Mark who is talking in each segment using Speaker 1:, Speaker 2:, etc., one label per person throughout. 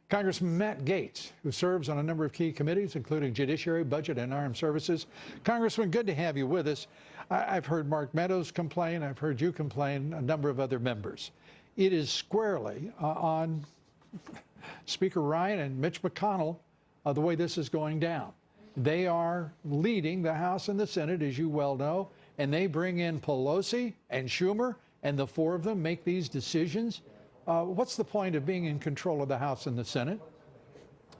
Speaker 1: Congressman Matt Gaetz, who serves on a number of key committees, including Judiciary, Budget, and Armed Services. Congressman, good to have you with us. I've heard Mark Meadows complain. I've heard you complain, a number of other members. It is squarely on Speaker Ryan and Mitch McConnell the way this is going down. They are leading the House and the Senate, as you well know, and they bring in Pelosi and Schumer, and the four of them make these decisions. What's the point of being in control of the House and the Senate?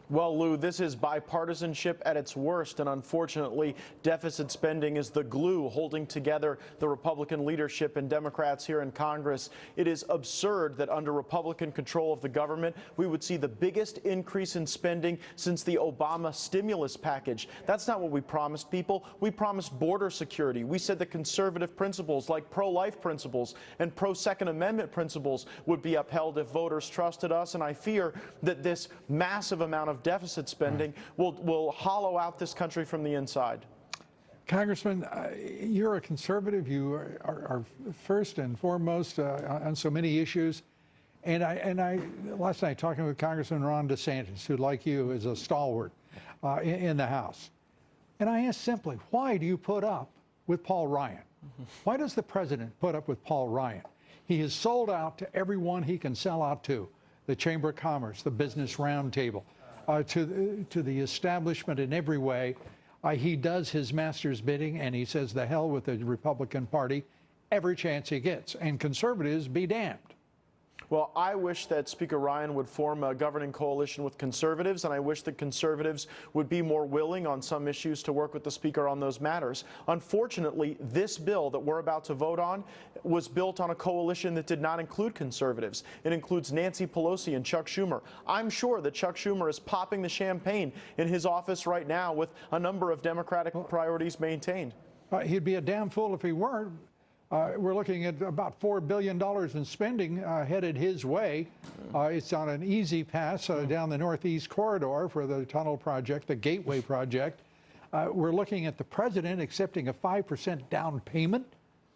Speaker 2: Well, Lou, this is bipartisanship at its worst, and unfortunately, deficit spending is the glue holding together the Republican leadership and Democrats here in Congress. It is absurd that under Republican control of the government, we would see the biggest increase in spending since the Obama stimulus package. That's not what we promised people. We promised border security. We said that conservative principles like pro-life principles and pro-Second Amendment principles would be upheld if voters trusted us, and I fear that this massive amount of deficit spending will hollow out this country from the inside.
Speaker 1: Congressman, you're a conservative. You are first and foremost on so many issues. And last night talking with Congressman Ron DeSantis, who, like you, is a stalwart in the House. And I asked simply, why do you put up with Paul Ryan? Why does the president put up with Paul Ryan? He has sold out to everyone he can sell out to, the Chamber of Commerce, the Business Roundtable, to the establishment in every way. He does his master's bidding, and he says the hell with the Republican Party every chance he gets. And conservatives be damned.
Speaker 2: Well, I wish that Speaker Ryan would form a governing coalition with conservatives, and I wish that conservatives would be more willing on some issues to work with the Speaker on those matters. Unfortunately, this bill that we're about to vote on was built on a coalition that did not include conservatives. It includes Nancy Pelosi and Chuck Schumer. I'm sure that Chuck Schumer is popping the champagne in his office right now with a number of Democratic priorities maintained.
Speaker 1: He'd be a damn fool if he weren't. We're looking at about $4 billion in spending headed his way. It's on an easy pass down the Northeast Corridor for the tunnel project, the Gateway project. We're looking at the president accepting a 5% down payment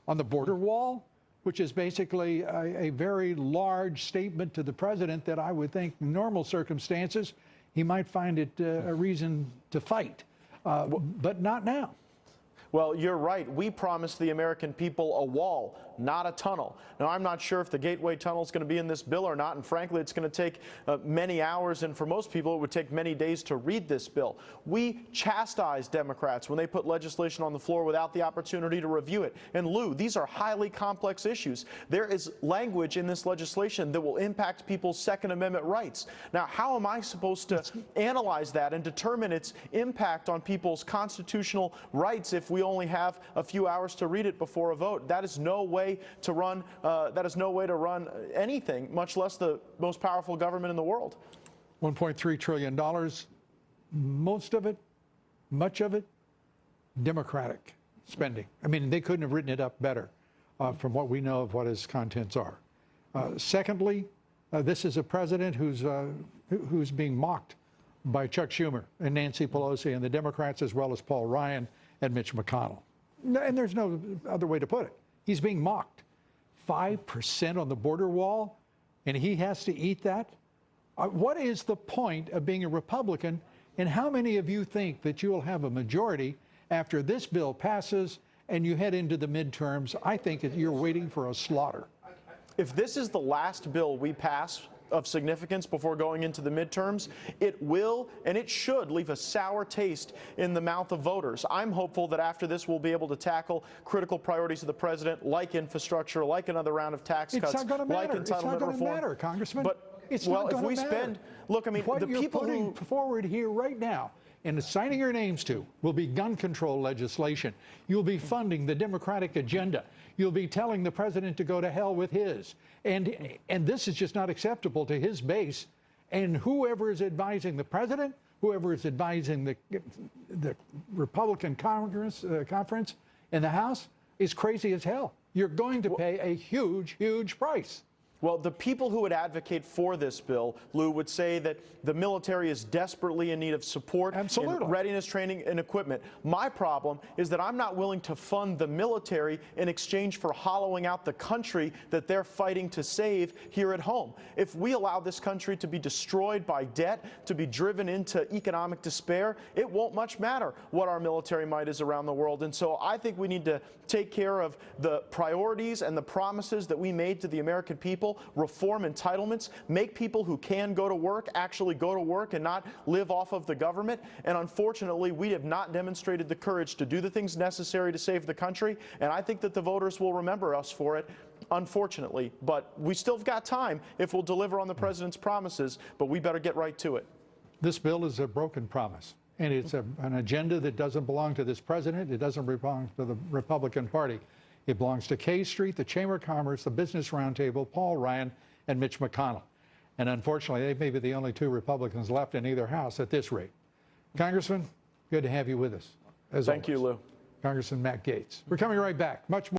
Speaker 1: on the border wall, which is basically a very large statement to the president that I would think in normal circumstances he might find it a reason to fight, but not now.
Speaker 2: Well, you're right. We promised the American people a wall, not a tunnel. Now, I'm not sure if the Gateway Tunnel is going to be in this bill or not, and frankly, it's going to take many hours, and for most people, it would take many days to read this bill. We chastise Democrats when they put legislation on the floor without the opportunity to review it. And Lou, these are highly complex issues. There is language in this legislation that will impact people's Second Amendment rights. Now, how am I supposed to analyze that and determine its impact on people's constitutional rights if we only have a few hours to read it before a vote? That is no way to run. Anything, much less the most powerful government in the world.
Speaker 1: $1.3 trillion, most of it, much of it, Democratic spending. I mean, they couldn't have written it up better from what we know of what its contents are. Secondly, this is a president who's being mocked by Chuck Schumer and Nancy Pelosi and the Democrats, as well as Paul Ryan and Mitch McConnell. And there's no other way to put it. He's being mocked. 5% on the border wall, and he has to eat that? What is the point of being a Republican, and how many of you think that you will have a majority after this bill passes and you head into the midterms? I think that you're waiting for a slaughter.
Speaker 2: If this is the last bill we pass of significance before going into the midterms, it will and it should leave a sour taste in the mouth of voters. I'm hopeful that after this we'll be able to tackle critical priorities of the president, like infrastructure, like another round of tax cuts,
Speaker 1: like entitlement reform. It's not going to matter, Congressman.
Speaker 2: But
Speaker 1: it's not going to matter.
Speaker 2: Look, I mean,
Speaker 1: what
Speaker 2: the people
Speaker 1: you're putting forward here right now and assigning your names to will be gun control legislation. You'll be funding the Democratic agenda. You'll be telling the president to go to hell with his. And this is just not acceptable to his base. And whoever is advising the president, whoever is advising the Republican conference in the House is crazy as hell. You're going to pay a huge, huge price.
Speaker 2: Well, the people who would advocate for this bill, Lou, would say that the military is desperately in need of support,
Speaker 1: Absolutely.
Speaker 2: in readiness training and equipment. My problem is that I'm not willing to fund the military in exchange for hollowing out the country that they're fighting to save here at home. If we allow this country to be destroyed by debt, to be driven into economic despair, it won't much matter what our military might is around the world. And so I think we need to take care of the priorities and the promises that we made to the American people. Reform entitlements, make people who can go to work actually go to work and not live off of the government. And unfortunately, we have not demonstrated the courage to do the things necessary to save the country. And I think that the voters will remember us for it, unfortunately. But we still have got time if we'll deliver on the president's promises, but we better get right to it.
Speaker 1: This bill is a broken promise, and it's an agenda that doesn't belong to this president. It doesn't belong to the Republican Party. It belongs to K Street, the Chamber of Commerce, the Business Roundtable, Paul Ryan, and Mitch McConnell. And unfortunately, they may be the only two Republicans left in either house at this rate. Congressman, good to have you with us, as always.
Speaker 2: Thank you, Lou.
Speaker 1: Congressman Matt Gaetz. We're coming right back. Much more.